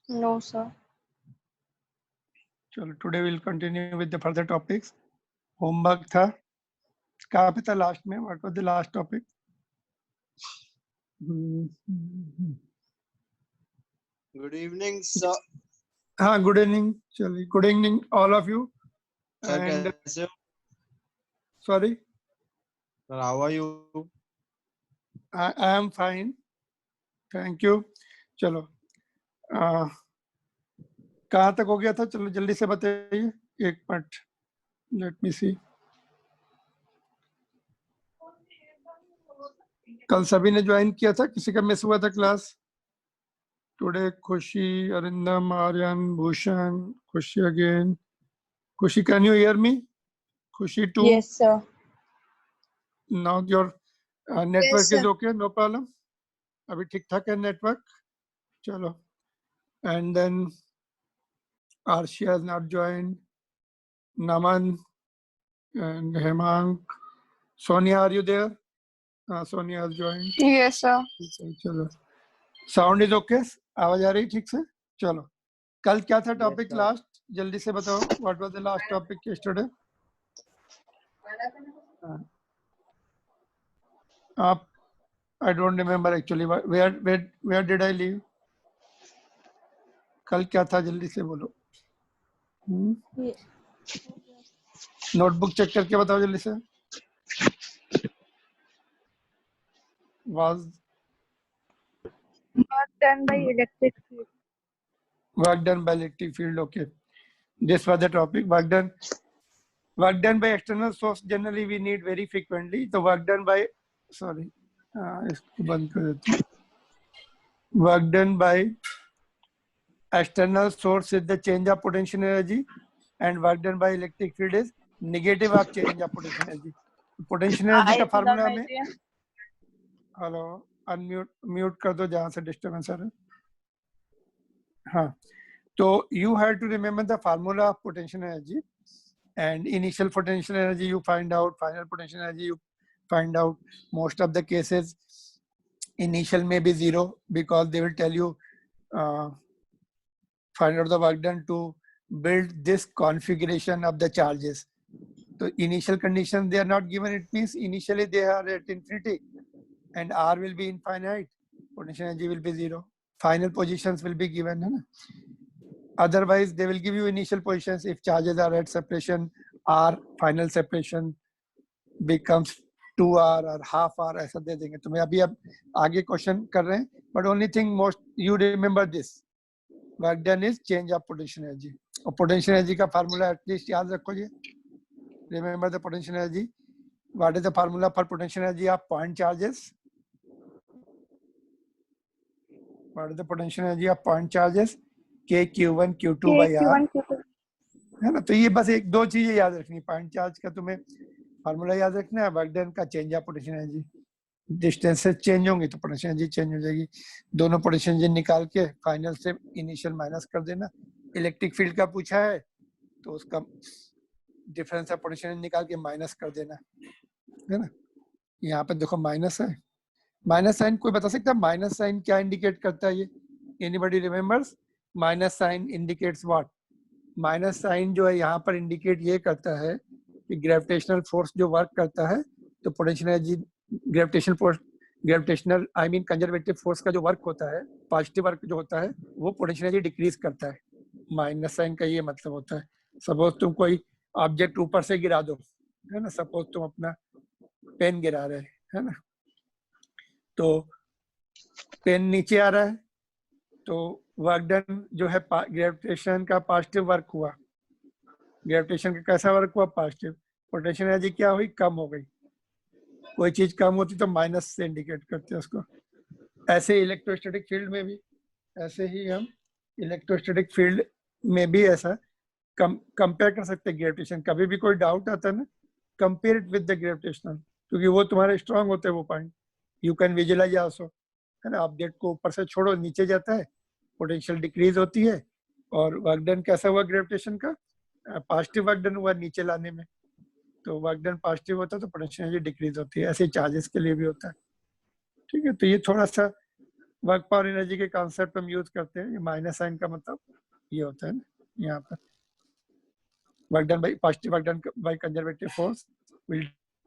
No, sir. चलो today we'll continue with the further topics. Homework था कहाँ पे था लास्ट में? What was the last topic? Good evening, sir. हाँ, good evening. चलिए, good evening all of you. Sir, And कैसे हो? sorry, Sir, how are you? I am fine. Thank you. चलो, कहाँ तक हो गया था? चलो जल्दी से बताइए. एक मिनट. Let me see. कल सभी ने ज्वाइन किया था? किसी का मिस हुआ था class? Today, Khushi, Arindam, Aryan, Bhushan, Khushi again. Khushi, can you hear me? Khushi too. Yes, sir. Now your network Yes, is sir. okay, no problem. अभी ठीक ठाक है network. चलो. And then Arshia has not joined. Naman and Hemang. Sonia, are you there? Sonia has joined. Yes, sir. चलो. Sound is okay? आवाज आ रही ठीक से? चलो. कल क्या था टॉपिक sir. लास्ट? जल्दी से बताओ. What was the last topic yesterday? आप I don't remember actually. Where did I leave? कल क्या था? जल्दी से बोलो. नोटबुक चेक करके बताओ जल्दी से. Was Not done by electric field. work done by electric field? Okay. This was the topic. Work done by external source. Generally, we need very frequently. The work done by इसको बंद कर देते हैं. Work done by external source is the change of potential energy, and work done by electric field is negative of change of potential energy. Potential energy का formula में hello mute कर दो जहां से डिस्टर्बेंस आ रहा है. हाँ, तो you have to remember the formula of potential energy, and initial potential energy you find out, final potential energy you find out. Most of the cases initial may be zero because they will tell you find out the work done to build this configuration of the charges. So initial conditions they are not given. It means initially they are at infinity and R will be infinite. Potential energy will be zero. Final positions will be given. है ना? Otherwise, they will give you initial positions. If charges are at separation R, final separation becomes 2R or half R. ऐसा दे देंगे. तो मैं अभी अब आगे question कर रहे हैं. But only thing most you remember this. Work done is change of potential energy. और potential energy का formula at least याद रखो ये. Remember the potential energy. What is the formula for potential energy of point charges? What is the potential energy of point charges? K Q1 Q2 by R. है ना? तो ये बस एक दो चीजें याद रखनी. पॉइंट चार्ज का तुम्हें फार्मूला याद रखना है. वर्क डन का change of potential energy. Distances change होंगी तो पोटेंशियल एनर्जी चेंज हो जाएगी. दोनों पोटेंशियल एनर्जी निकाल के फाइनल से इनिशियल माइनस कर देना. इलेक्ट्रिक फील्ड का पूछा है तो उसका डिफरेंस ऑफ पोटेंशियल एनर्जी निकाल के माइनस कर देना. है ना? यहाँ पे देखो माइनस है. माइनस साइन कोई बता सकता है माइनस साइन क्या इंडिकेट करता है? ये anybody remembers? Minus sign indicates what? Minus sign जो है यहाँ पर इंडिकेट ये करता है कि ग्रेविटेशनल फोर्स जो वर्क करता है तो potential energy gravitational I mean conservative force का जो वर्क होता है, पॉजिटिव वर्क जो होता है वो पोटेंशियल एनर्जी डिक्रीज करता है. माइनस साइन का ये मतलब होता है. सपोज तुम कोई ऑब्जेक्ट ऊपर से गिरा दो, है ना? सपोज तुम अपना पेन गिरा रहे है ना, तो पेन नीचे आ रहा है तो वर्क डन जो है ग्रेविटेशन का पॉजिटिव वर्क हुआ. ग्रेविटेशन का कैसा वर्क हुआ? पॉजिटिव. पोटेंशियल एनर्जी क्या हुई? कम हो गई. कोई चीज कम होती तो माइनस से इंडिकेट करते हैं उसको. ऐसे इलेक्ट्रोस्टैटिक फील्ड में भी ऐसे ही हम इलेक्ट्रोस्टैटिक फील्ड में भी ऐसा कंपेयर कर सकते हैं ग्रेविटेशन. कभी भी कोई डाउट आता है ना, compare it with the gravitational, क्योंकि वो तुम्हारे स्ट्रांग होते हैं वो point. You can visualise also, है ना? ऑब्जेक्ट को ऊपर से छोड़ो, नीचे जाता है, पोटेंशियल डिक्रीज होती है. और वर्क डन कैसा हुआ ग्रेविटेशन का? पॉजिटिव वर्क डन हुआ नीचे लाने में. तो वर्क डन पॉजिटिव होता है तो पोटेंशियल एनर्जी डिक्रीज होती है. ऐसे चार्जेस के लिए भी होता है. ठीक है, तो ये थोड़ा सा वर्क पावर एनर्जी के कॉन्सेप्ट हम यूज करते हैं। ये माइनस साइन का मतलब ये होता है ना, यहाँ पर work done bye positive work done by conservative force will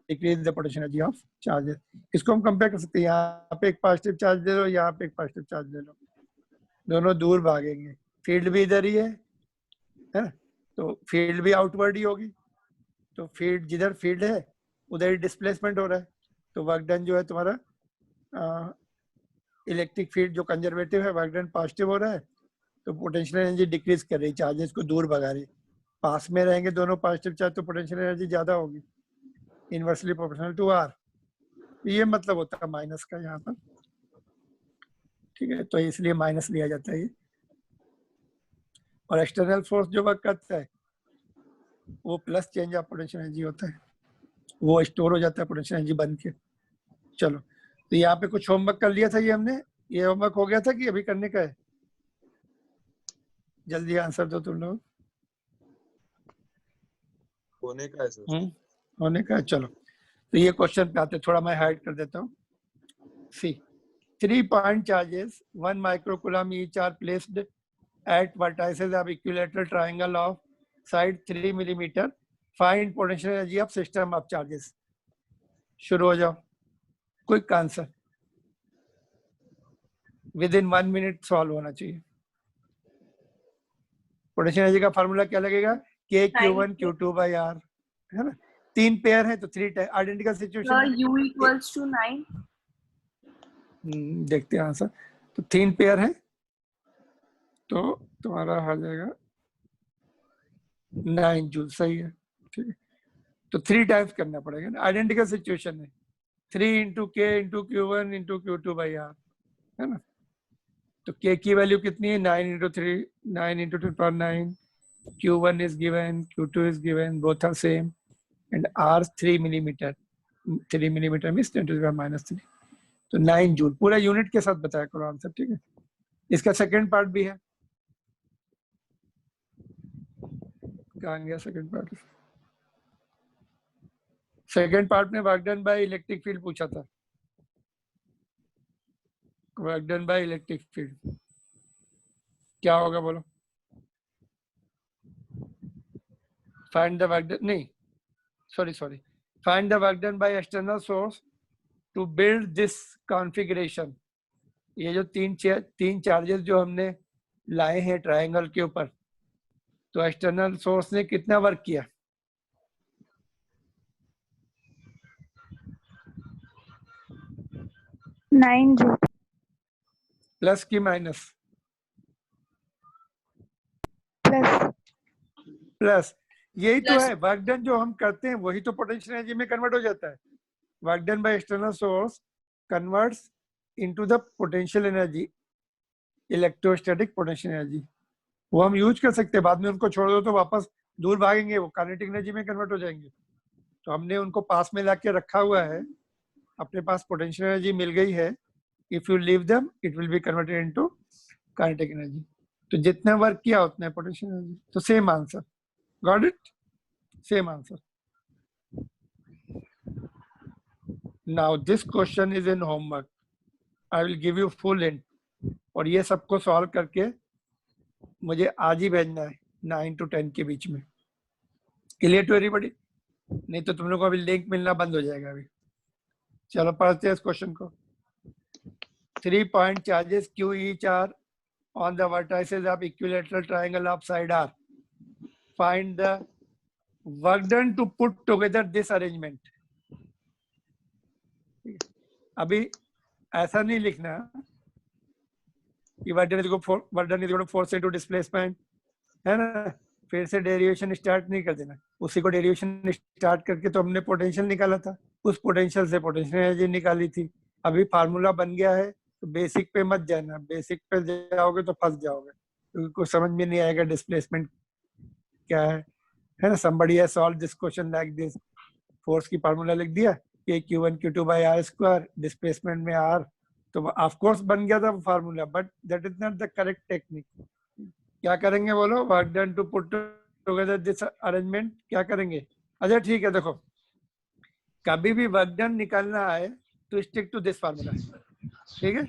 decrease the potential energy of charges. इसको हम कंपेयर कर सकते हैं, यहाँ पे एक पॉजिटिव चार्ज ले लो, यहाँ पे एक पॉजिटिव चार्ज ले लो, दोनों दूर भागेंगे, फील्ड भी इधर ही है ना, तो फील्ड भी आउटवर्ड ही होगी, तो फील्ड जिधर फील्ड है उधर ही डिस्प्लेसमेंट हो रहा है, तो वर्क डन जो है तुम्हारा इलेक्ट्रिक फील्ड जो कंजर्वेटिव है वर्क डन पॉजिटिव हो रहा है, तो पोटेंशियल एनर्जी डिक्रीज कर रही, चार्जेस को दूर भगा रही। पास में रहेंगे दोनों पॉजिटिव चार्ज तो पोटेंशियल एनर्जी ज्यादा होगी, इनवर्सली प्रोपोर्शनल टू आर। ये मतलब होता है माइनस का यहाँ पर, ठीक है, तो इसलिए माइनस लिया जाता है ये। और एक्सटर्नल फोर्स जो वर्क करता है वो plus change of potential energy होता है, वो स्टोर हो जाता है पोटेंशियल एनर्जी बन के। चलो, तो यहाँ पे कुछ होमवर्क कर लिया था ये हमने, ये होमवर्क हो गया था कि अभी करने का है? जल्दी आंसर दो तुम लोग। होने का है सर। होने का है। चलो, तो ये क्वेश्चन पे आते, थोड़ा मैं हाइड कर देता हूँ। सी 3 point charges 1 microcoulomb each are placed at vertices of equilateral triangle of side 3 millimeter. Find potential energy of system of charges. शुरू हो जाओ, quick answer, with in 1 minute solve होना चाहिए। पोटेंशियल एनर्जी का फार्मूला क्या लगेगा? K Q1 Q2 by R, है ना? 3 पेयर है तो 3 identical situation. U equals to 9। देखते हैं आंसर। तो 3 पेयर है तो तुम्हारा आ जाएगा 9 जूल, सही है, ठीक है। तो 3 टाइम्स करना पड़ेगा ना, आइडेंटिकल सिचुएशन है, 3 into K into Q1 into Q2 by R, है ना? तो K की वैल्यू कितनी है? 9 into 3, 9 into 2 power 9, Q1 is given, Q2 is given, both are same, and R 3 millimeter, 3 millimeter means 10 to the power minus 3, तो 9 joule. पूरा unit के साथ बताया करो आंसर, ठीक है। इसका सेकंड पार्ट भी है, कहाँ गया सेकंड पार्ट? सेकंड पार्ट में work done by electric field पूछा था, work done by electric field क्या होगा बोलो? फाइंड द वर्क डन, नहीं sorry, find the work done by external source to build this configuration. ये जो तीन चार्जेस जो हमने लाए हैं ट्रायंगल के ऊपर, तो एक्सटर्नल सोर्स ने कितना वर्क किया? Nine joule. प्लस की माइनस? प्लस। प्लस। यही तो Plus. है, वर्क डन जो हम करते हैं वही तो पोटेंशियल एनर्जी में कन्वर्ट हो जाता है। Work done by external source converts into the potential energy, electrostatic potential energy. वो हम यूज कर सकते हैं, बाद में उनको छोड़ दो तो वापस दूर भागेंगे, वो काइनेटिक एनर्जी में कन्वर्ट हो जाएंगे। तो हमने उनको पास में लाके रखा हुआ है, अपने पास पोटेंशियल एनर्जी मिल गई है, if you leave them it will be converted into kinetic energy. तो जितना वर्क किया उतना पोटेंशियल एनर्जी, तो same answer, got it, same answer. Now this question is in homework, I will give you full hint, और ये सबको solve करके मुझे आज ही भेजना है 9 to 10 के बीच में। Clear to everybody? नहीं तो तुम लोग को अभी लिंक मिलना बंद हो जाएगा अभी। चलो पढ़ते हैं इस क्वेश्चन को। 3 point charges Q each are on the vertices of equilateral triangle of side R. Find the work done to put together this arrangement. अभी ऐसा नहीं लिखना कि work done is equal to force into displacement, है ना? फिर से derivation start नहीं कर देना, उसी को डेरिवेशन स्टार्ट करके तो हमने पोटेंशियल निकाला था, उस पोटेंशियल से पोटेंशियल एनर्जी निकाली थी। अभी फार्मूला बन गया है तो बेसिक पे मत जाना, बेसिक पे जाओगे तो फंस जाओगे, क्योंकि कुछ समझ में नहीं आएगा डिस्प्लेसमेंट क्या है ना? somebody has solved this question like this, force की फार्मूला लिख दिया कि Q1 Q2 by R square, displacement में R, तो ऑफ कोर्स बन गया था formula, but that is not the correct technique. क्या करेंगे बोलो? Work done to put together this arrangement, क्या करेंगे? अच्छा ठीक है, देखो कभी भी वर्क डन निकालना है तो स्टिक टू दिस फार्मूला, ठीक है?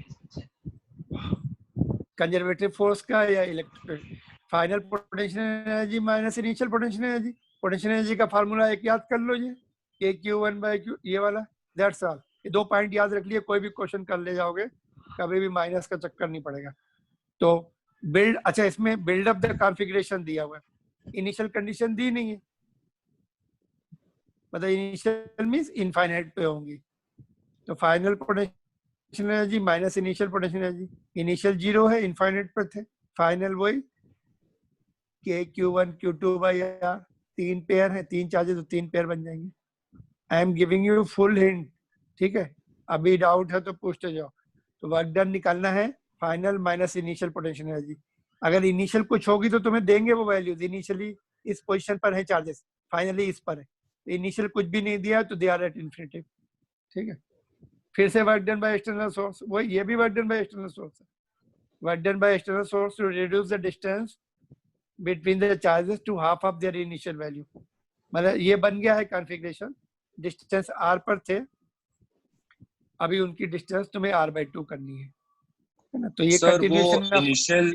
कंजर्वेटिव फोर्स का या electric final potential energy minus initial potential energy. Potential energy का फार्मूला एक याद कर लो, ये KQ1/Q, ये वाला, दैट्स ऑल। ये 2 पॉइंट याद रख लिए, कोई भी क्वेश्चन कर ले जाओगे, कभी भी माइनस का चक्कर नहीं पड़ेगा। तो बिल्ड, अच्छा इसमें बिल्ड अप द कॉन्फ़िगरेशन दिया हुआ है, इनिशियल कंडीशन दी नहीं है, मतलब इनिशियल मींस इनफाइनाइट पे होंगी। तो final potential energy minus initial potential energy, initial 0 है, इनफाइनाइट पर थे, फाइनल वही KQ1 Q2/R, 3 पेयर है, 3 चार्जेस तो 3 पेयर बन जाएंगे। I am giving you full hint, ठीक है, अभी डाउट है तो पूछते जाओ। तो वर्क डन निकालना है final minus initial potential energy. अगर इनिशियल कुछ होगी तो तुम्हें देंगे वो वैल्यूज, इनिशियली इस पोजीशन पर है चार्जेस, फाइनली इस पर है, इनिशियल कुछ भी नहीं दिया तो दे आर एट इन्फिनिटी, ठीक है। फिर से work done by external source, वही ये भी work done by external source है। Work done by external source to reduce the distance between the charges to half of their initial value, मतलब ये बन गया है कॉन्फ़िगरेशन। डिस्टेंस r पर थे, अभी उनकी डिस्टेंस तुम्हें r/2 करनी है ना। तो ये सर वो कंटिन्यूएशन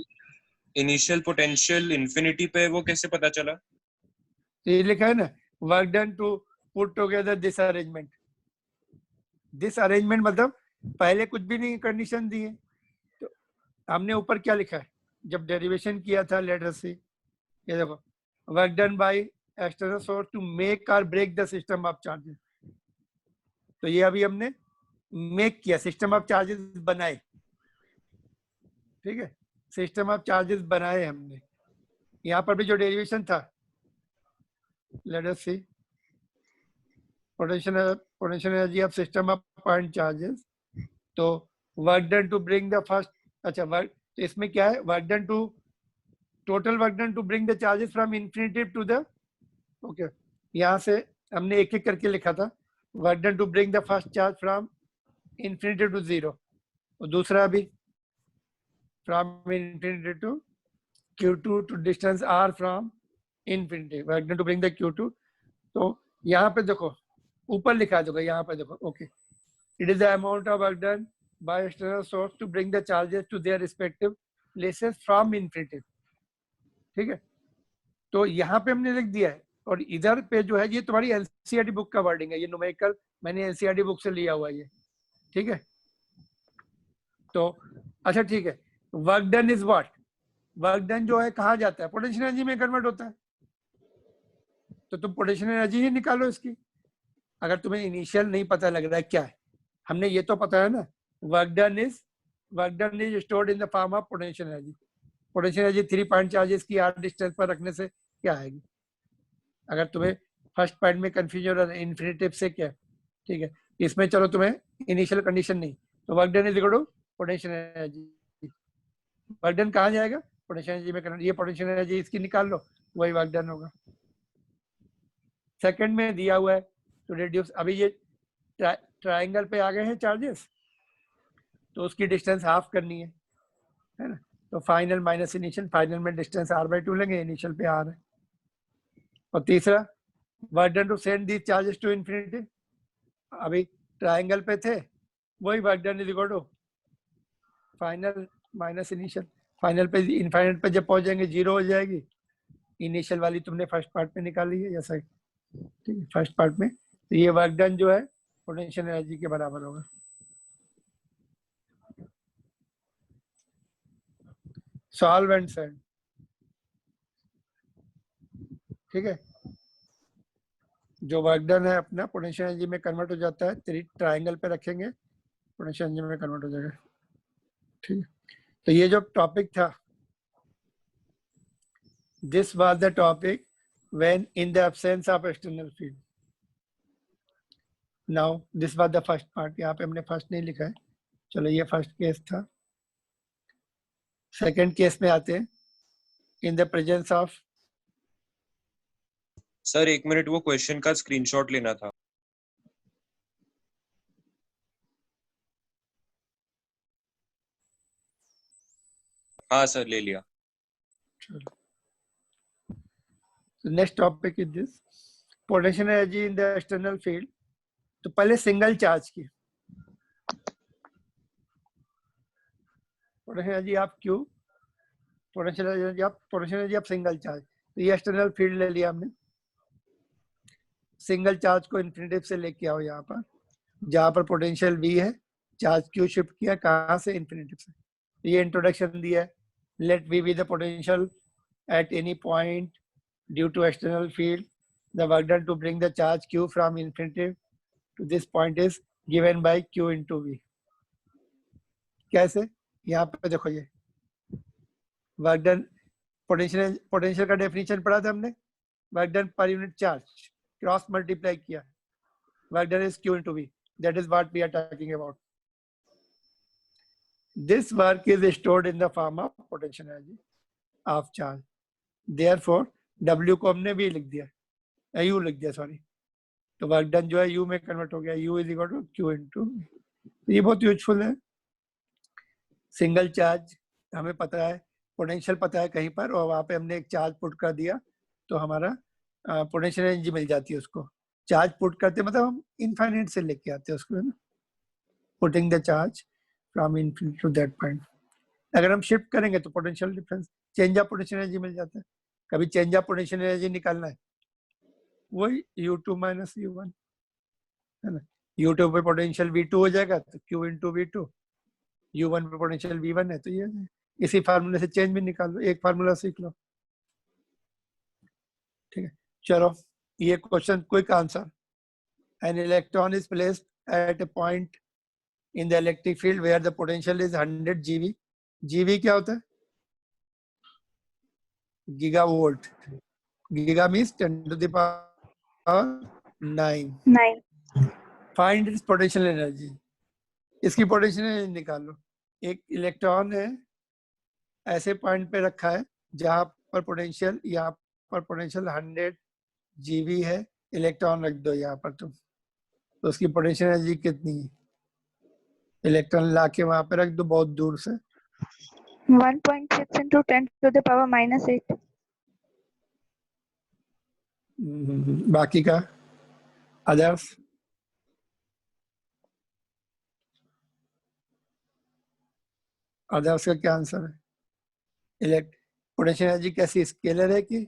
इनिशियल पोटेंशियल इंफिनिटी पे वो कैसे पता चला? ये लिखा है ना, work done to put together this arrangement. This arrangement मतलब पहले कुछ भी नहीं कंडीशन दी है, तो हमने ऊपर क्या लिखा है जब डेरिवेशन किया था, लेटर से ये देखो, work done by external source to make और break the system of charges. तो ये अभी हमने मेक किया, सिस्टम ऑफ चार्जेस बनाए, ठीक है, सिस्टम ऑफ चार्जेस बनाए हमने। यहाँ पर भी जो डेरिवेशन था, let us see, potential energy of system of point charges. तो work done to bring the first, अच्छा वर्क, तो इसमें क्या है, work done to, total work done to bring the charges from infinity to the, okay, यहाँ से हमने एक एक करके लिखा था, work done to bring the first charge from infinity to 0, और दूसरा भी from infinity to Q2 to distance r from infinity, work done to bring the Q2। तो यहाँ पे देखो, ऊपर लिखा है, देखो यहाँ पे देखो, okay, it is the amount of work done by external source to bring the charges to their respective places from infinity, ठीक है। तो यहाँ पे हमने लिख दिया है, और इधर पे जो है ये तुम्हारी एनसीईआरटी बुक का वर्डिंग है, ये न्यूमेरिकल मैंने एनसीईआरटी बुक से लिया हुआ है ये, ठीक है। तो अच्छा ठीक है, work done is what, work done जो है कहा जाता है, पोटेंशियल एनर्जी में कन्वर्ट होता है। तो तुम पोटेंशियल एनर्जी ही निकालो इसकी, अगर तुम्हें इनिशियल नहीं पता लग रहा है क्या है, हमने ये तो पता है ना, work done is stored in the form of potential energy. Potential energy 3 point charges की r डिस्टेंस पर रखने से क्या आएगी, अगर तुम्हें फर्स्ट पॉइंट में कंफ्यूजन और इन्फिनिटिव से क्या, ठीक है। इसमें चलो तुम्हें इनिशियल कंडीशन नहीं, तो work done is equal to potential energy, work done कहाँ जाएगा, पोटेंशियल एनर्जी में करना, ये पोटेंशियल एनर्जी इसकी निकाल लो, वही वर्क डन होगा। सेकंड में दिया हुआ है टू रिड्यूस, अभी ये ट्राइंगल पे आ गए हैं चार्जेस, तो उसकी डिस्टेंस हाफ करनी है ना। तो फाइनल माइनस इनिशियल, फाइनल में डिस्टेंस r/2 लेंगे, इनिशियल पे r है। और तीसरा, work done to send these charges to infinity, अभी ट्राइंगल पे थे, वही work done is equal to final minus initial, final पे इनफाइनाइट पे जब पहुंच जाएंगे 0 हो जाएगी, इनिशियल वाली तुमने फर्स्ट पार्ट में निकाली है, जैसा, ठीक है, फर्स्ट पार्ट में। तो ये वर्क डन जो है पोटेंशियल एनर्जी के बराबर होगा। सॉल्व एंड सेंड, ठीक है, जो वर्क डन है अपना पोटेंशियल एनर्जी में कन्वर्ट हो जाता है, ट्राइंगल पे रखेंगे, पोटेंशियल एनर्जी में कन्वर्ट हो जाएगा, ठीक है। तो ये जो टॉपिक था, this was the topic when in the absence of external field. Now this was the first part, यहाँ पे हमने फर्स्ट नहीं लिखा है, चलो ये फर्स्ट केस था। सेकंड केस में आते हैं, in the presence of, sir 1 minute, वो क्वेश्चन का स्क्रीनशॉट लेना था। हाँ सर, ले लिया। Next topic is this, potential energy in the external field. तो पहले सिंगल चार्ज की potential energy of Q potential energy of single charge, तो ये एक्सटर्नल फील्ड ले लिया हमने। सिंगल चार्ज को इन्फिनिटिव से लेके आओ यहाँ पर, जहाँ पर पोटेंशियल V है, चार्ज क्यू शिफ्ट किया कहाँ से, इन्फिनिटिव से। ये इंट्रोडक्शन दिया है, let V be the potential at any point due to external field, the work done to bring the charge q from infinity to this point is given by q into v। कैसे, यहाँ पे देखो ये work done, potential का definition पढ़ा था हमने, work done per unit charge cross multiply किया, work done is q into v, that is what we are talking about। this work is stored in the form of potential energy of charge, therefore W को हमने V लिख दिया, U लिख दिया sorry, तो work done जो है U में कन्वर्ट हो गया, U is equal to Q into. ये बहुत यूजफुल है। सिंगल चार्ज हमें पता है, पोटेंशियल पता है कहीं पर, और वहाँ पे हमने एक चार्ज पुट कर दिया तो हमारा पोटेंशियल एनर्जी मिल जाती है उसको। चार्ज पुट करते मतलब हम इनफाइनाइट से लेके आते हैं उसको, है ना, putting the charge from infinity to that point. अगर हम शिफ्ट करेंगे तो potential difference, change of potential energy मिल जाता है। कभी चेंज ऑफ पोटेंशियल एनर्जी निकालना है, वही U2 माइनस U1, है ना। U2 पे पोटेंशियल V2 हो जाएगा तो Q इंटू V2, U1 पे पोटेंशियल V1 है तो ये इसी फार्मूले से चेंज भी निकाल लो, एक फार्मूला सीख लो, ठीक है। चलो ये question quick answer, an electron is placed at a point in the electric field where the potential is 100 GV। GV क्या होता है, giga volt, giga means 10 to the power 9। 9। Find its potential energy, इसकी potential energy निकालो। एक electron है ऐसे point पे रखा है जहां पर पोटेंशियल, यहाँ पर पोटेंशियल 100 GV है, इलेक्ट्रॉन रख दो यहाँ पर तुम, तो उसकी पोटेंशियल एनर्जी कितनी है, इलेक्ट्रॉन लाके वहां पे रख दो बहुत दूर से, 1.6 into 10 to the power minus 8। बाकी का अदर्स, अदर्स का क्या आंसर है? पोटेंशियल एनर्जी कैसी, स्केलर है कि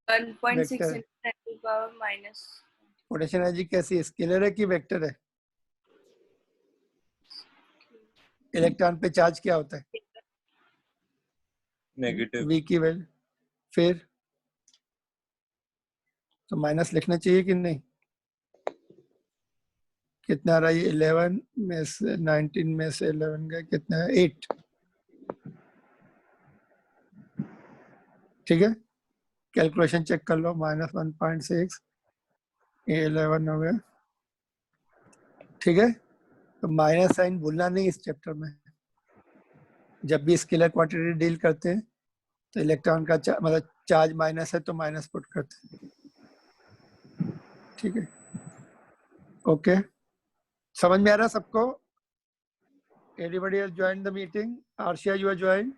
1.6 vector? into 10 to the power minus। Potential energy कैसी, स्केलर है कि वेक्टर है? इलेक्ट्रॉन पे चार्ज क्या होता है, नेगेटिव। V की वैल्यू, फिर तो माइनस लिखना चाहिए कि नहीं? कितना आ रहा है ये, 11 में से 19 में से 11 गया, कितना है 8, ठीक है। कैलकुलेशन चेक कर लो, -1.6 ये 11 हो गया, ठीक है। तो माइनस साइन भूलना नहीं इस चैप्टर में, जब भी स्केलर क्वांटिटी डील करते हैं तो इलेक्ट्रॉन का मतलब चार्ज माइनस है तो माइनस पुट करते हैं, ठीक है। ओके, समझ में आ रहा सबको? Everybody has joined the meeting? Arshia, you are joined?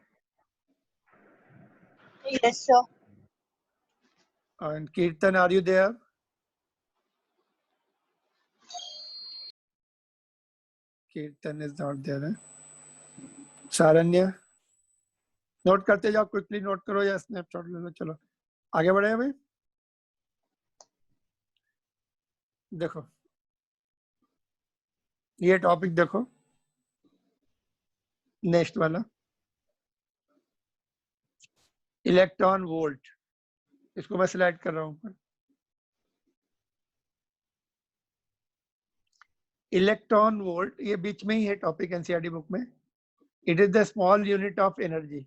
Yes, sir। And Kirtan, are you there? Kirtan is not there, है? सारण्य, नोट करते जाओ, क्विकली नोट करो या स्नैपशॉट ले लो। चलो आगे बढ़े भाई। देखो ये टॉपिक देखो, नेक्स्ट वाला, इलेक्ट्रॉन वोल्ट, इसको मैं सिलेक्ट कर रहा हूं। इलेक्ट्रॉन वोल्ट ये बीच में ही है टॉपिक एनसीईआरटी बुक में। It is the small unit of energy.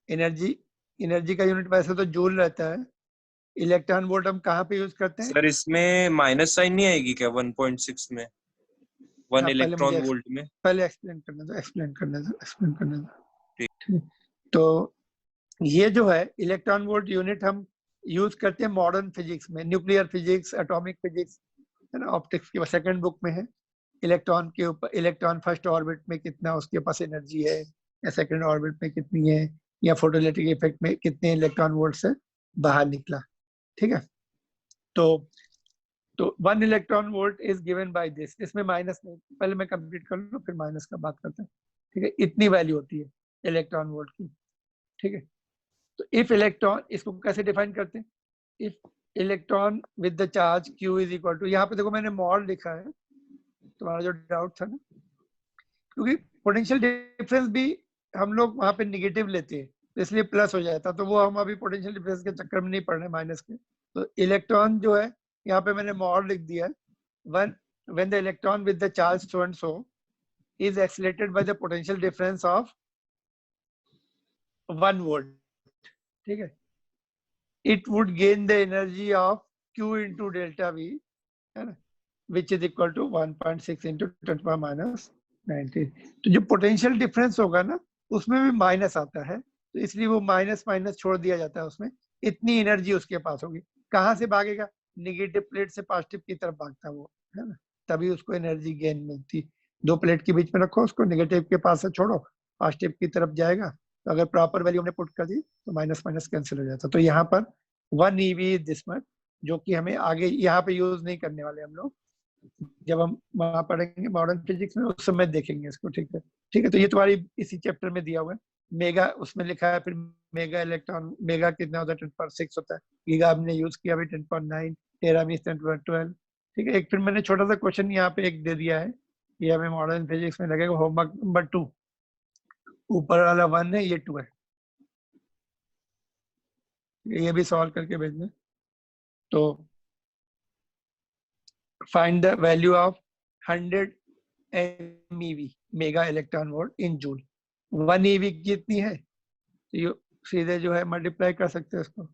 Energy का यूनिट वैसे तो जूल रहता है, इलेक्ट्रॉन वोल्ट हम कहाँ पे यूज करते हैं? सर इसमें माइनस साइन नहीं आएगी क्या 1.6 में, 1 इलेक्ट्रॉन वोल्ट में? पहले एक्सप्लेन करने दो। ठीक, तो ये जो है इलेक्ट्रॉन वोल्ट यूनिट हम यूज करते हैं मॉडर्न फिजिक्स में, न्यूक्लियर फिजिक्स, एटॉमिक फिजिक्स, है ना, ऑप्टिक्स की सेकंड बुक में है। इलेक्ट्रॉन के ऊपर, इलेक्ट्रॉन फर्स्ट ऑर्बिट में कितना उसके पास एनर्जी है, या सेकंड ऑर्बिट में कितनी है, या फोटोइलेक्ट्रिक इफेक्ट में कितने इलेक्ट्रॉन वोल्ट से बाहर निकला, ठीक है। तो 1 electron volt is given by this, इसमें माइनस नहीं, पहले मैं कंप्लीट कर लूँ फिर माइनस का बात करते हैं, ठीक है। इतनी वैल्यू होती है इलेक्ट्रॉन वोल्ट की। ठीक है। तो इफ इलेक्ट्रॉन, इसको कैसे डिफाइन करते हैं, if electron with the charge q is equal to, यहाँ पे देखो मैंने मॉड लिखा है, तुम्हारा जो डाउट था ना, क्योंकि पोटेंशियल डिफरेंस भी हम लोग वहां पे निगेटिव लेते हैं, तो इसलिए प्लस हो जाता, तो वो हम अभी पोटेंशियल डिफरेंस के चक्कर में नहीं पड़ रहे माइनस के। तो इलेक्ट्रॉन जो है यहाँ पे मैंने मॉड लिख दिया है, when the electron with the charge so and so is accelerated by the potential difference of 1 volt, ठीक है, it would gain the energy of q into delta v, है ना, which is equal to 1.6 into 10 power minus 19। तो जो potential difference होगा ना उसमें भी माइनस आता है, तो इसलिए वो माइनस माइनस छोड़ दिया जाता है, उसमें इतनी एनर्जी उसके पास होगी। कहाँ से भागेगा, निगेटिव प्लेट से पॉजिटिव की तरफ भागता है वो, है ना, तभी उसको एनर्जी गेन मिलती। दो प्लेट के बीच में रखो उसको, नेगेटिव के पास से छोड़ो, पॉजिटिव की तरफ जाएगा, तो अगर प्रॉपर वैल्यू हमने पुट कर दी तो माइनस माइनस कैंसिल हो जाता। तो यहाँ पर 1 eV इज दिस मच, जो कि हमें आगे यहाँ पे यूज नहीं करने वाले हम लोग, जब हम वहां पढ़ेंगे मॉडर्न फिजिक्स में उस समय देखेंगे इसको, ठीक है। ठीक है, तो ये तुम्हारी इसी चैप्टर में दिया हुआ है। मेगा उसमें लिखा है, फिर मेगा इलेक्ट्रॉन, मेगा कितना होता है 10⁶ होता है, गीगा हमने यूज किया अभी 10.9, टेरा में 10.12, ठीक है। एक फिर मैंने छोटा सा क्वेश्चन यहाँ पे एक दे दिया है, ये हमें मॉडर्न फिजिक्स में लगेगा होमवर्क नंबर 2, ऊपर वाला 1 है, ये 2 है, ये भी सॉल्व करके भेजना। तो find the value of 100 MeV, mega electron volt in joule. 1 eV कितनी है, तो ये सीधे जो है मल्टीप्लाई कर सकते हैं इसको,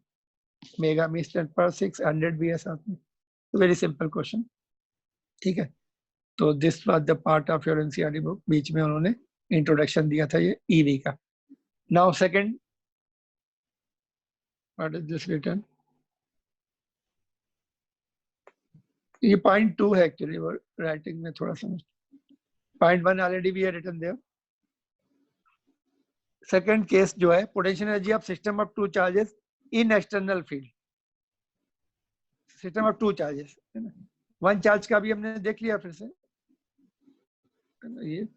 मेगा में 10⁶, 100 भी है साथ में, तो वेरी सिंपल क्वेश्चन, ठीक है। तो this was the part of your NCERT book, बीच में उन्होंने इंट्रोडक्शन दिया था ये ईवी का। Now second, what is this written, ये पॉइंट 2 है एक्चुअली, वो राइटिंग में थोड़ा समझ, पॉइंट 1 ऑलरेडी भी है रिटन देयर। सेकंड केस जो है, potential energy of system of 2 charges in external field, system of 2 charges, है ना, 1 चार्ज का भी हमने देख लिया फिर से, ये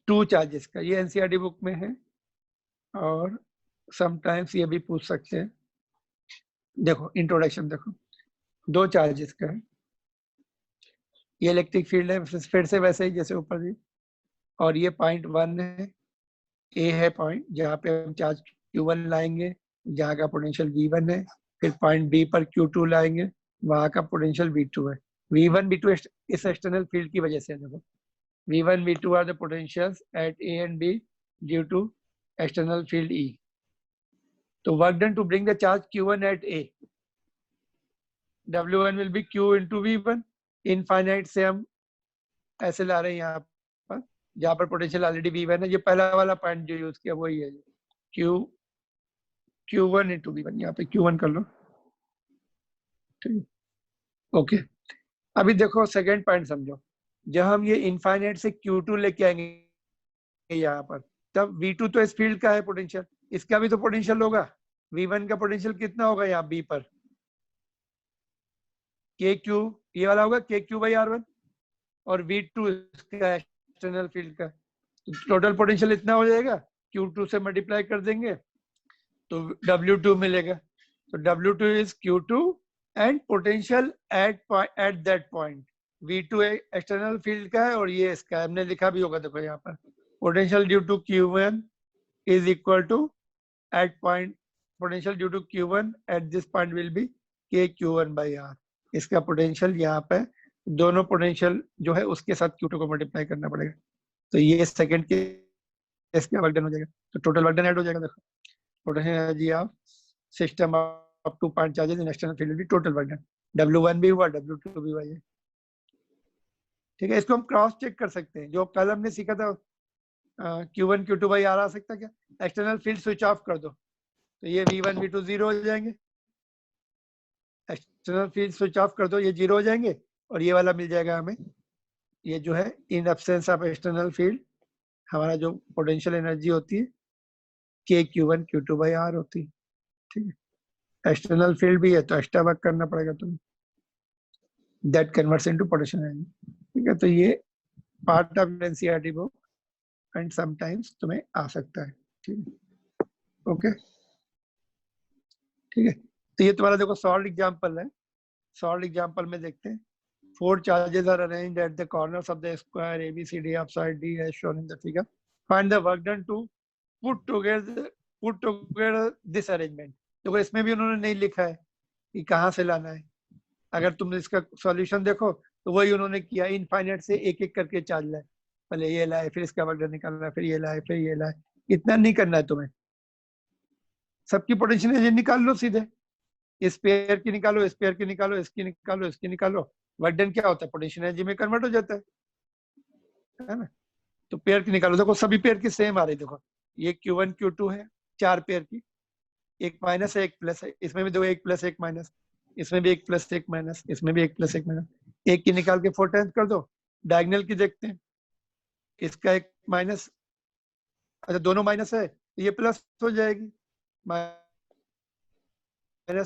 2 चार्जेस का, ये एनसीईआरटी बुक में है, और समटाइम्स ये भी पूछ सकते हैं। देखो इंट्रोडक्शन देखो, 2 चार्जेस का है, ये इलेक्ट्रिक फील्ड है फिर से वैसे ही जैसे ऊपर भी, और ये पॉइंट 1 है, ए है पॉइंट जहाँ पे हम चार्ज Q1 लाएंगे, जहाँ का पोटेंशियल V1 है, फिर पॉइंट B पर Q2 लाएंगे, वहाँ का पोटेंशियल V2 है। V1 V2 इस एक्सटर्नल फील्ड की वजह से, देखो V1 V2 are the potentials at A and B due to external field E। तो work done to bring the charge Q1 at A, W1 will be Q into V1, infinite से हम ऐसे ला रहे हैं यहाँ पर, जहाँ पर पोटेंशियल ऑलरेडी V1 है, ये पहला वाला पॉइंट जो यूज किया वही है, Q1 into V1, यहाँ पे Q1 कर लो, ठीक, ओके। अभी देखो सेकेंड पॉइंट समझो, जब हम ये इनफाइनाइट से Q2 लेके आएंगे यहाँ पर, तब V2 तो इस फील्ड का है पोटेंशियल, इसका भी तो पोटेंशियल होगा, V1 का पोटेंशियल कितना होगा यहाँ B पर, KQ, ये वाला होगा KQ/R1, और V2 इसका एक्सटर्नल फील्ड का, टोटल पोटेंशियल इतना हो जाएगा, Q2 से मल्टीप्लाई कर देंगे तो W2 मिलेगा। तो W2 is Q2 and potential at that point, V2 external field का है और ये इसका, हमने लिखा भी होगा देखो यहाँ पर, potential due to Q1 is equal to at point, potential due to Q1 at this point will be KQ1/R। इसका पोटेंशियल यहाँ पे, दोनों पोटेंशियल जो है उसके साथ Q2 को मल्टीप्लाई करना पड़ेगा, तो ये सेकंड केस का वर्क डन हो जाएगा, तो टोटल वर्क डन ऐड हो जाएगा। देखो potential energy of system of 2 point charges in external field, total work done, W1 भी हुआ, W2 भी हुआ, ये ठीक है। इसको हम क्रॉस चेक कर सकते हैं, जो कल हमने सीखा था Q1 Q2/R आ सकता क्या, एक्सटर्नल फील्ड स्विच ऑफ कर दो, तो ये V1 V2 0 हो जाएंगे, एक्सटर्नल फील्ड स्विच ऑफ कर दो, ये 0 हो जाएंगे, और ये वाला मिल जाएगा हमें, ये जो है in absence of external field हमारा जो पोटेंशियल एनर्जी होती है KQ1 Q2/R होती है, ठीक है। एक्सटर्नल फील्ड भी है तो एक्स्ट्रा वर्क करना पड़ेगा तुम्हें, that converts into potential energy, ठीक है। तो ये part of NCERT book and sometimes तुम्हें आ सकता है, ठीक है। ओके ठीक है, तो ये तुम्हारा देखो सॉल्व एग्जांपल है। सॉल्व एग्जांपल में देखते हैं 4 charges are arranged at the corners of the square ABCD upside D as shown in the figure. Find the work done to put together this arrangement. देखो इसमें भी उन्होंने नहीं लिखा है कि कहाँ से लाना है। अगर तुम इसका सॉल्यूशन देखो तो वही उन्होंने किया, इनफाइनाइट से एक एक करके चार्ज लाए, पहले ये लाए फिर इसका वर्क डन निकालना, फिर ये लाए फिर ये लाए। इतना नहीं करना है तुम्हें, सबकी पोटेंशियल एनर्जी निकाल लो सीधे, इस पेयर की निकालो, इस पेयर की निकालो, इसकी निकालो, इसकी निकालो। वर्क डन क्या होता है, पोटेंशियल एनर्जी में कन्वर्ट हो जाता है ना। तो पेयर की निकालो, देखो सभी पेयर की सेम आ रही, देखो ये Q1 Q2 है, 4 पेयर की, एक माइनस है एक प्लस है, इसमें भी देखो एक प्लस एक माइनस, इसमें भी एक प्लस एक माइनस, इसमें भी एक प्लस एक माइनस। एक की निकाल के 4 टाइम्स कर दो, डायगोनल की देखते हैं, इसका एक माइनस, अच्छा दोनों माइनस है, ये प्लस हो जाएगी, minus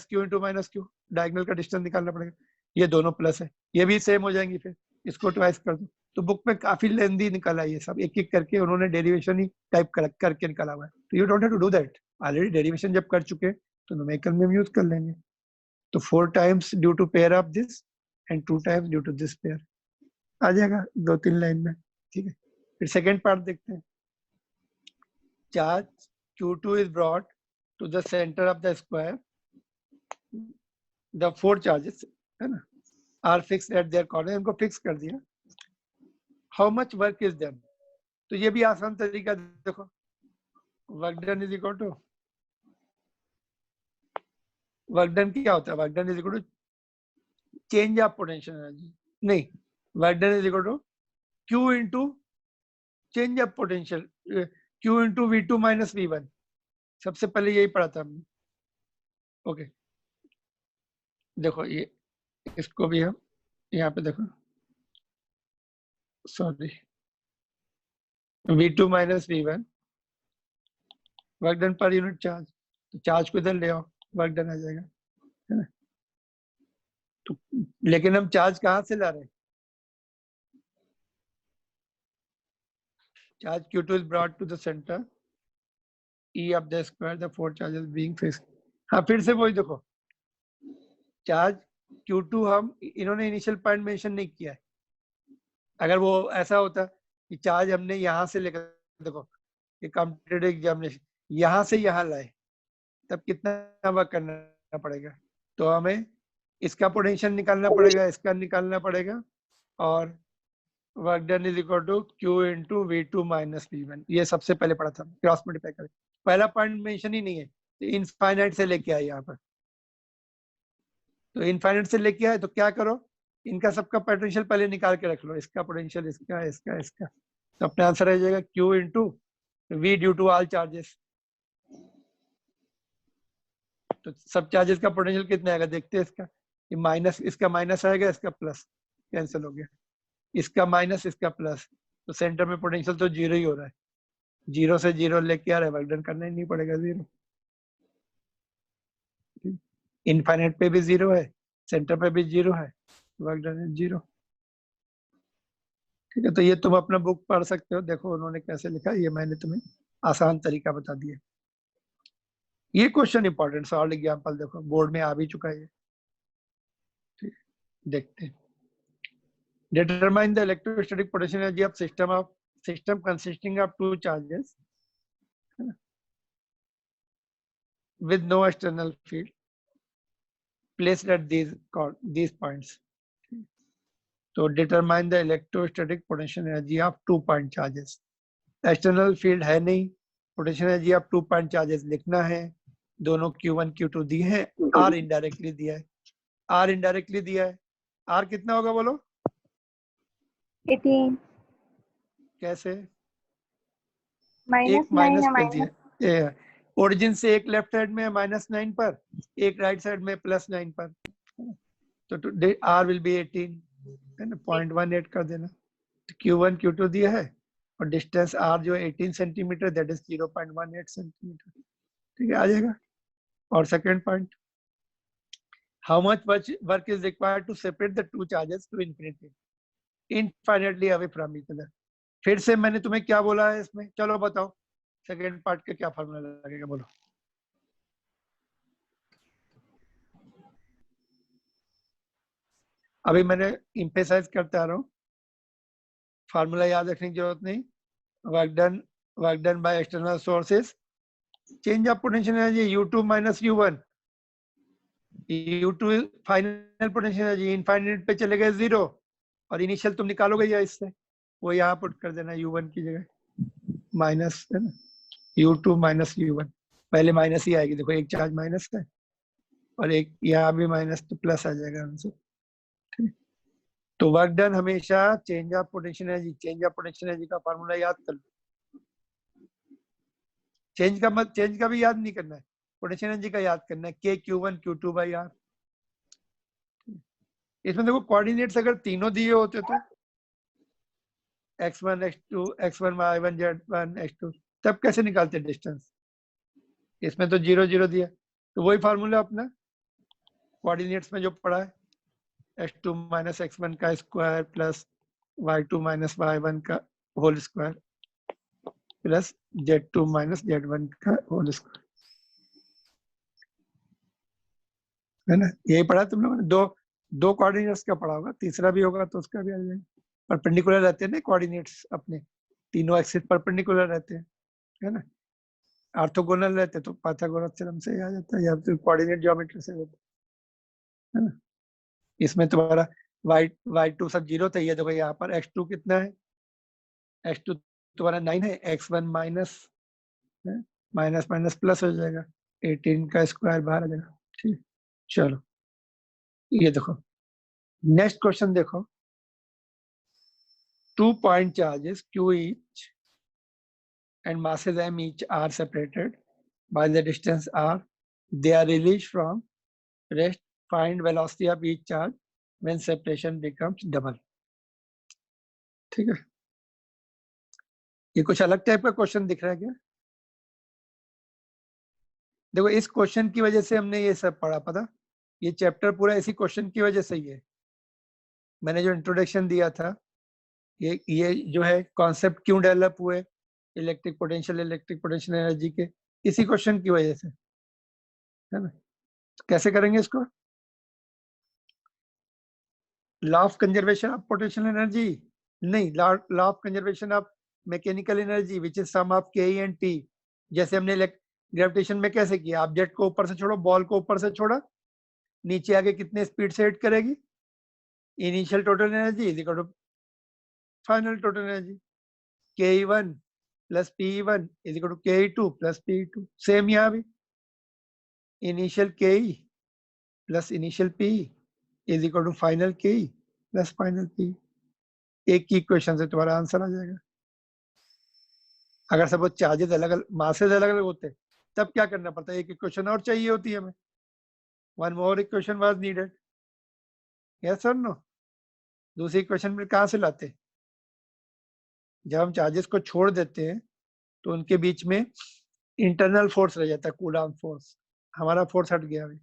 Q into minus Q, diagonal का डिस्टेंस निकालना पड़ेगा, ये दोनों प्लस है, ये भी सेम हो जाएंगी, फिर इसको ट्वाइस कर दो। तो बुक में काफी लेंदी निकला है ये सब, एक एक करके उन्होंने डेरिवेशन ही टाइप करके निकाला हुआ है। तो you don't have to do that, already derivation जब कर चुके तो न्यूमेरिकल में यूज कर लेंगे। तो 4 times due to pair of this and 2 times due to this pair आ जाएगा 2-3 लाइन में, ठीक है। फिर सेकेंड पार्ट देखते हैं। Charge Q2 is brought to the center of the square. The 4 charges है ना are fixed at their corner, इनको फिक्स कर दिया। How much work is done? तो ये भी आसान तरीका देखो, work done is equal to, work done क्या होता है, work done is equal to change of potential energy, नहीं work done is equal to Q into change of potential, Q into V2 minus V1, सबसे पहले यही पढ़ा था हमने। ओके देखो ये इसको भी हम यहाँ पे देखो, sorry V2 minus V1 work done per unit charge, तो चार्ज को इधर ले आओ, वर्क डन आ जाएगा, है ना। तो लेकिन हम चार्ज कहाँ से ला रहे हैं, charge Q2 is brought to the center E of the square, the 4 charges being fixed। हाँ फिर से वही देखो, चार्ज Q2 हम इन्होंने इनिशियल पॉइंट मेंशन नहीं किया है। अगर वो ऐसा होता कि चार्ज हमने यहाँ से लेकर, देखो ये कॉम्पिटिटिव एग्जामिनेशन यहाँ से यहाँ लाए, तब कितना वर्क करना पड़ेगा, तो हमें इसका पोटेंशियल निकालना पड़ेगा, इसका निकालना पड़ेगा, और work done is equal to Q into V2 minus V1, ये सबसे पहले पढ़ा था, क्रॉस मल्टीप्लाई करें। पहला पॉइंट मेंशन ही नहीं है, तो इनफाइनाइट से लेके आए यहाँ पर, तो इनफाइनाइट से लेके आए तो क्या करो, इनका सबका पोटेंशियल पहले निकाल के रख लो, इसका पोटेंशियल, इसका इसका इसका, तो अपना आंसर आ जाएगा Q into V due to all charges. तो सब चार्जेस का पोटेंशियल कितना आएगा देखते हैं, इसका ये माइनस, इसका माइनस आएगा, इसका प्लस, कैंसिल हो गया, इसका माइनस इसका प्लस, तो सेंटर में पोटेंशियल तो जीरो ही हो रहा है, जीरो से जीरो लेके आ रहा है, वर्क डन करना ही नहीं पड़ेगा जीरो, इनफाइनाइट पे भी जीरो है, सेंटर पे भी जीरो है, वर्क डन इज जीरो, ठीक है। तो ये तुम अपना बुक पढ़ सकते हो, देखो उन्होंने कैसे लिखा, ये मैंने तुम्हें आसान तरीका बता दिया। ये क्वेश्चन इंपॉर्टेंट, सॉल्व एग्जांपल देखो बोर्ड में आ भी चुका है, ठीक देखते हैं। Determine the electrostatic potential energy of system consisting of 2 charges with no external field placed at these points. So determine the electrostatic potential energy of 2 point charges. External field है नहीं, potential energy of 2 point charges लिखना है, दोनों Q1 Q2 दिए हैं, R indirectly दिया है, R indirectly दिया है, R कितना होगा बोलो, 18 कैसे, माइनस एक माइनस 9 है, कर दिया, ओरिजिन से एक लेफ्ट साइड में -9 पर, एक राइट साइड में +9 पर, तो R विल बी 18 है ना, 0.18 कर देना। तो Q1 Q2 दिया है और डिस्टेंस R जो है 18 सेंटीमीटर, दैट इज 0.18 सेंटीमीटर, ठीक है आ जाएगा। और second point, how much work is required to separate the 2 charges to infinity infinitely away from each other. फिर से मैंने तुम्हें क्या बोला है इसमें, चलो बताओ सेकेंड पार्ट का क्या फॉर्मूला लगेगा, बोलो। अभी मैंने इम्फेसाइज करते आ रहा हूँ, फार्मूला याद रखने की जरूरत नहीं। Work done by external sources, change of potential energy U2 minus U1। U2 final potential energy, infinite पे चले गए 0, और इनिशियल तुम निकालोगे या इससे, वो यहाँ पुट कर देना U1 की जगह, माइनस है ना, U2 माइनस U1। पहले माइनस ही आएगी, देखो एक चार्ज माइनस है और एक यहाँ भी माइनस, तो प्लस आ जाएगा आंसर। ठीक, तो वर्क डन हमेशा change of potential energy, change of potential energy का फार्मूला याद कर लो। चेंज का भी याद नहीं करना है, पोटेंशियल एनर्जी का याद करना है, KQ1 Q2 बाई R। इसमें देखो कोऑर्डिनेट्स अगर तीनों दिए होते तो x1 x2 x1 y1 z1 x2, तब कैसे निकालते डिस्टेंस? इसमें तो 0 0 दिया, तो वही फार्मूला अपना कोऑर्डिनेट्स में जो पड़ा है, x2 माइनस x1 का square plus y2 minus y1 का whole square plus z2 minus z1 का होल स्क्वायर, है ना? यही पढ़ा तुम लोगों ने। दो कोऑर्डिनेट्स का पढ़ा होगा, तीसरा भी होगा तो उसका भी आ जाएगा। परपेंडिकुलर रहते हैं ना कोऑर्डिनेट्स, अपने तीनों एक्सिस परपेंडिकुलर रहते हैं, है ना? ऑर्थोगोनल रहते तो पाइथागोरस थ्योरम से आ जाता है, या फिर कोऑर्डिनेट ज्योमेट्री से होता है ना? इसमें तुम्हारा y2 सब 0 था, ये देखो यहाँ पर x2 कितना है, x2 तुम्हारा 9 है, x1 minus minus minus plus हो जाएगा, 18 का स्क्वायर बाहर आ जाएगा। ठीक, चलो ये देखो नेक्स्ट क्वेश्चन देखो। 2 point charges Q each and masses M each are separated by the distance R. They are released from rest. Find velocity of each charge when separation becomes double. ठीक है, ये कुछ अलग टाइप का question दिख रहा है क्या? देखो इस क्वेश्चन की वजह से हमने ये सब पढ़ा, पता, ये चैप्टर पूरा इसी क्वेश्चन की वजह से ही है। मैंने जो इंट्रोडक्शन दिया था, ये जो है कॉन्सेप्ट क्यों डेवलप हुए इलेक्ट्रिक पोटेंशियल एनर्जी के, इसी क्वेश्चन की वजह से, है ना? कैसे करेंगे इसको? Law of conservation of potential energy नहीं, law of conservation of mechanical energy which is sum of K and T. जैसे हमने ग्रेविटेशन में कैसे किया, ऑब्जेक्ट को ऊपर से छोड़ो, बॉल को ऊपर से छोड़ा, नीचे आके कितने स्पीड से हिट करेगी, initial total energy is equal to final total energy, ke1 plus pe1 is equal to ke2 plus pe2। Same यहाँ भी, initial ke plus initial pe is equal to final ke plus final pe। एक ही equation से तुम्हारा answer आ जाएगा। अगर suppose charges अलग अलग, मासेस अलग अलग होते, तब क्या करना पड़ता है? एक इक्वेशन और चाहिए होती है हमें, one more equation was needed, yes और नो? दूसरी इक्वेशन में कहाँ से लाते? जब हम चार्जेस को छोड़ देते हैं तो उनके बीच में इंटरनल फोर्स रह जाता है, कूलॉम फोर्स। हमारा फोर्स हट गया अभी,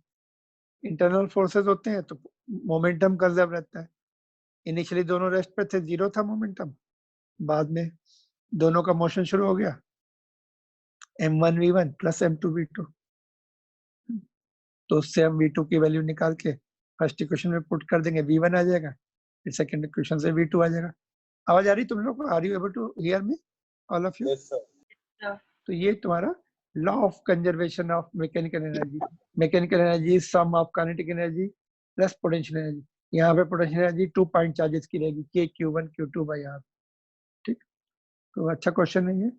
इंटरनल फोर्सेस होते हैं तो मोमेंटम कंजर्व रहता है। इनिशियली दोनों रेस्ट पे थे, 0 था मोमेंटम, बाद में दोनों का मोशन शुरू हो गया, m1v1 प्लस m2v2, तो उससे हम v2 की वैल्यू निकाल के फर्स्ट इक्वेशन में पुट कर देंगे, v1 आ जाएगा, फिर सेकंड इक्वेशन से v2 आ जाएगा। आवाज आ रही तुम लोग को? Are you able to hear me all of you? Yes sir. तो ये तुम्हारा law of conservation of mechanical energy. Mechanical energy sum of kinetic energy plus potential energy. यहाँ पे पोटेंशियल एनर्जी 2 पॉइंट चार्जेस की रहेगी, KQ1 Q2 बाई R। ठीक, तो अच्छा क्वेश्चन है ये।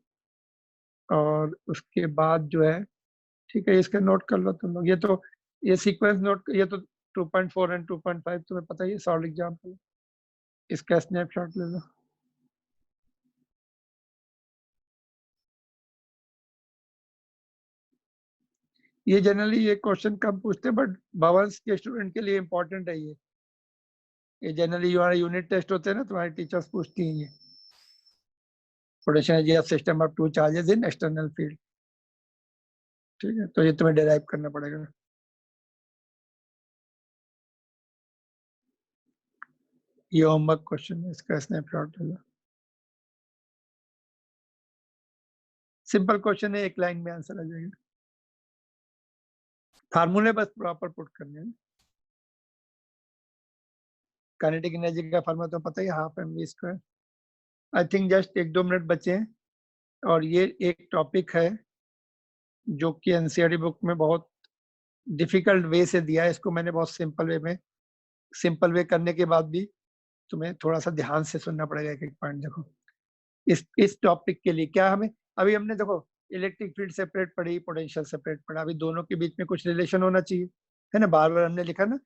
और उसके बाद जो है, ठीक है, इसका नोट कर लो तुम लोग। ये सीक्वेंस नोट, ये तो 2.4 एंड 2.5 तुम्हें पता ही है, सॉल्व एग्जाम्पल, इसका स्नैपशॉट ले लो। ये जनरली ये क्वेश्चन कम पूछते हैं, बट भवंस के स्टूडेंट के लिए इंपॉर्टेंट है ये जनरली हमारे यूनिट टेस्ट होते हैं ना, तुम्हारी टीचर्स पूछती हैं ये, potential energy of system of 2 charges in external field. ठीक है, तो ये तुम्हें डिराइव करना पड़ेगा। ये होमवर्क क्वेश्चन है, इसका स्नैपशॉट ले लो। सिंपल क्वेश्चन है, एक लाइन में आंसर आ जाएगा। फार्मूले बस प्रॉपर पुट करने हैं। काइनेटिक एनर्जी का फॉर्मूला तो पता ही, half mv²। I think just 1-2 minute बचे हैं, और ये एक टॉपिक है जो कि एनसीईआरटी बुक में बहुत डिफिकल्ट वे से दिया है। इसको मैंने बहुत सिंपल वे करने के बाद भी तुम्हें थोड़ा सा ध्यान से सुनना पड़ेगा एक एक पॉइंट। देखो इस टॉपिक के लिए क्या हमें, अभी हमने देखो इलेक्ट्रिक फील्ड सेपरेट पढ़ी, पोटेंशियल सेपरेट पढ़ा, अभी दोनों के बीच में कुछ रिलेशन होना चाहिए, है ना। बार बार हमने लिखा ना,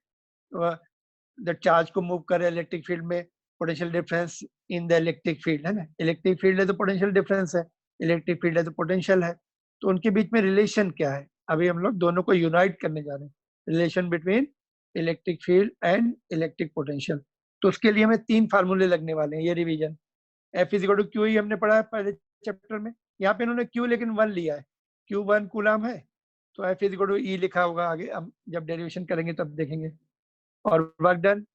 द चार्ज को मूव करे इलेक्ट्रिक फील्ड में, potential difference in the electric field, है ना। इलेक्ट्रिक फील्ड है तो पोटेंशियल डिफरेंस है, इलेक्ट्रिक फील्ड है तो पोटेंशियल है, तो उनके बीच में रिलेशन क्या है। अभी हम लोग दोनों को यूनाइट करने जा रहे हैं, relation between electric field and electric potential. तो उसके लिए हमें 3 फार्मूले लगने वाले हैं, ये revision. F is equal to q ही हमने पढ़ा है पहले चैप्टर में, यहाँ पे इन्होंने क्यू लेकिन 1 लिया है, क्यू 1 कूलम है, तो F इज इक्वल टू ई लिखा होगा, आगे हम जब डेरिवेशन करेंगे तब देखेंगे। और work done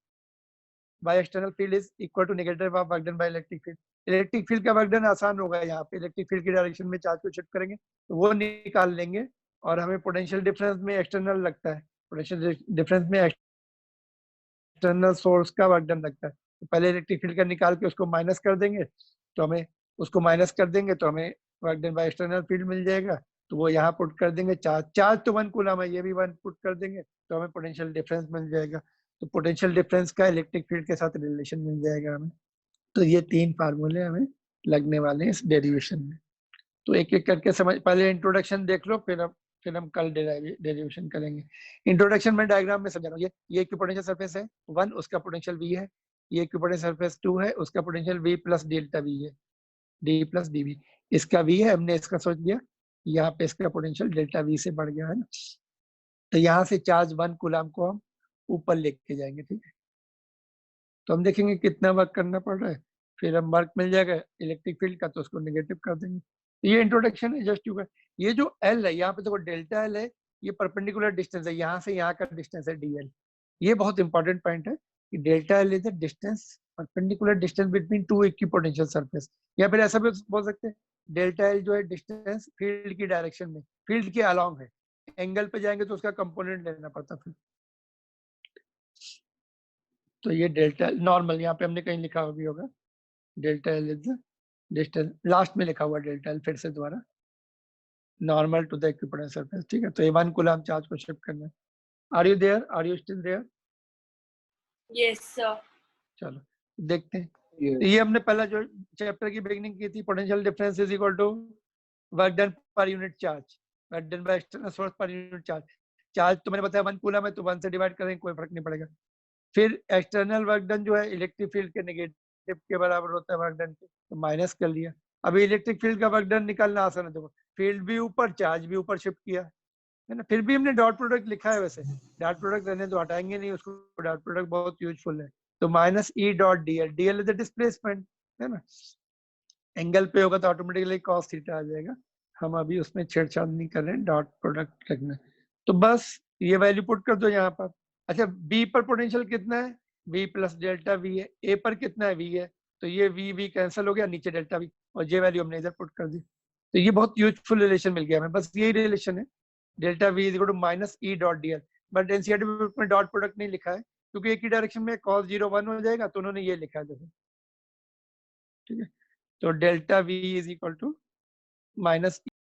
by external field is equal to negative of work done by electric field. Electric field का वर्क डन आसान होगा, यहाँ पे इलेक्ट्रिक फील्ड की डायरेक्शन में चार्ज को शिफ्ट करेंगे तो वो निकाल लेंगे, और हमें पोटेंशियल डिफरेंस में एक्सटर्नल लगता है, पोटेंशियल डिफरेंस में एक्सटर्नल सोर्स का वर्क डन लगता है। तो पहले इलेक्ट्रिक फील्ड का निकाल के उसको माइनस कर देंगे, तो हमें उसको माइनस कर देंगे तो हमें work done by external field मिल जाएगा, तो वो यहाँ पुट कर देंगे। चार्ज तो 1 कूलम है, ये भी 1 पुट कर देंगे तो हमें पोटेंशियल डिफरेंस मिल जाएगा। तो पोटेंशियल डिफरेंस का इलेक्ट्रिक फील्ड के साथ रिलेशन मिल जाएगा हमें। तो ये 3 फार्मूले हमें लगने वाले हैं इस डेरिवेशन में। तो एक एक करके समझ, पहले इंट्रोडक्शन देख लो, फिर हम कल डेरिवेशन करेंगे। इंट्रोडक्शन में डायग्राम में समझा रहा हूँ, ये इक्विपोटेंशियल सरफेस है 1, उसका पोटेंशियल v है। ये इक्विपोटेंशियल सरफेस 2 है, उसका potential v plus delta v है, d प्लस dv। इसका v है, हमने इसका सोच लिया, यहाँ पे इसका पोटेंशियल डेल्टा v से बढ़ गया है ना। तो यहाँ से चार्ज 1 कूलम को हम ऊपर लेके जाएंगे, ठीक है। तो हम देखेंगे कितना वर्क करना पड़ रहा है, फिर हम वर्क मिल जाएगा इलेक्ट्रिक फील्ड का तो उसको नेगेटिव कर देंगे। ये इंट्रोडक्शन है जस्ट यू का। ये जो L है यहाँ पे देखो, डेल्टा L है, ये परपेंडिकुलर डिस्टेंस है, यहाँ से यहाँ का डिस्टेंस है dl। ये बहुत इंपॉर्टेंट पॉइंट है कि delta L is the distance, perpendicular distance between 2 equipotential surface. या फिर ऐसा भी बोल सकते हैं, डेल्टा L जो है डिस्टेंस फील्ड की डायरेक्शन में, फील्ड के अलॉन्ग है। एंगल पे जाएंगे तो उसका कंपोनेंट लेना पड़ता फिर। तो ये डेल्टा नॉर्मल, यहाँ पे हमने कहीं लिखा भी होगा, delta L is the distance, last में लिखा हुआ डेल्टा L, फिर से दोबारा, normal to the equipotential surface, ठीक है। तो ये 1 कूलम चार्ज को शिफ्ट करना है। Are you there, are you still there? Yes sir. चलो देखते हैं। ये हमने पहला जो चैप्टर की बिगिनिंग की थी, potential difference is equal to work done per unit charge, work done by external source per unit charge. Charge तो मैंने बताया 1 कूलम है, तो 1 से डिवाइड करेंगे, कोई फर्क नहीं पड़ेगा। फिर एक्सटर्नल वर्क डन जो है इलेक्ट्रिक फील्ड के नेगेटिव के बराबर होता है वर्क डन के, तो माइनस कर लिया। अभी इलेक्ट्रिक फील्ड का वर्क डन निकालना आसान है, देखो फील्ड भी ऊपर, चार्ज भी ऊपर शिफ्ट किया है ना। फिर भी हमने डॉट प्रोडक्ट लिखा है, वैसे डॉट प्रोडक्ट रहने तो हटाएंगे नहीं उसको, डॉट प्रोडक्ट बहुत यूजफुल है। तो minus E dot DL, DL is the displacement, है ना। एंगल पे होगा तो ऑटोमेटिकली cos थीटा आ जाएगा। हम अभी उसमें छेड़छाड़ नहीं कर रहे हैं, डॉट प्रोडक्ट रखना। तो बस ये वैल्यू पुट कर दो यहाँ पर। अच्छा, बी पर पोटेंशियल कितना है, v प्लस डेल्टा वी है, ए पर कितना है, v है, तो ये v कैंसिल हो गया, नीचे डेल्टा v, और ये वैल्यू हमने इधर पुट कर दी। तो ये बहुत यूजफुल रिलेशन मिल गया हमें, बस यही रिलेशन है, delta v is equal to minus E dot D L. But NCERT में डॉट प्रोडक्ट नहीं लिखा है, क्योंकि एक ही डायरेक्शन में cos 0 1 हो जाएगा, तो उन्होंने ये लिखा है, देखो, ठीक है। तो delta v is equal to minus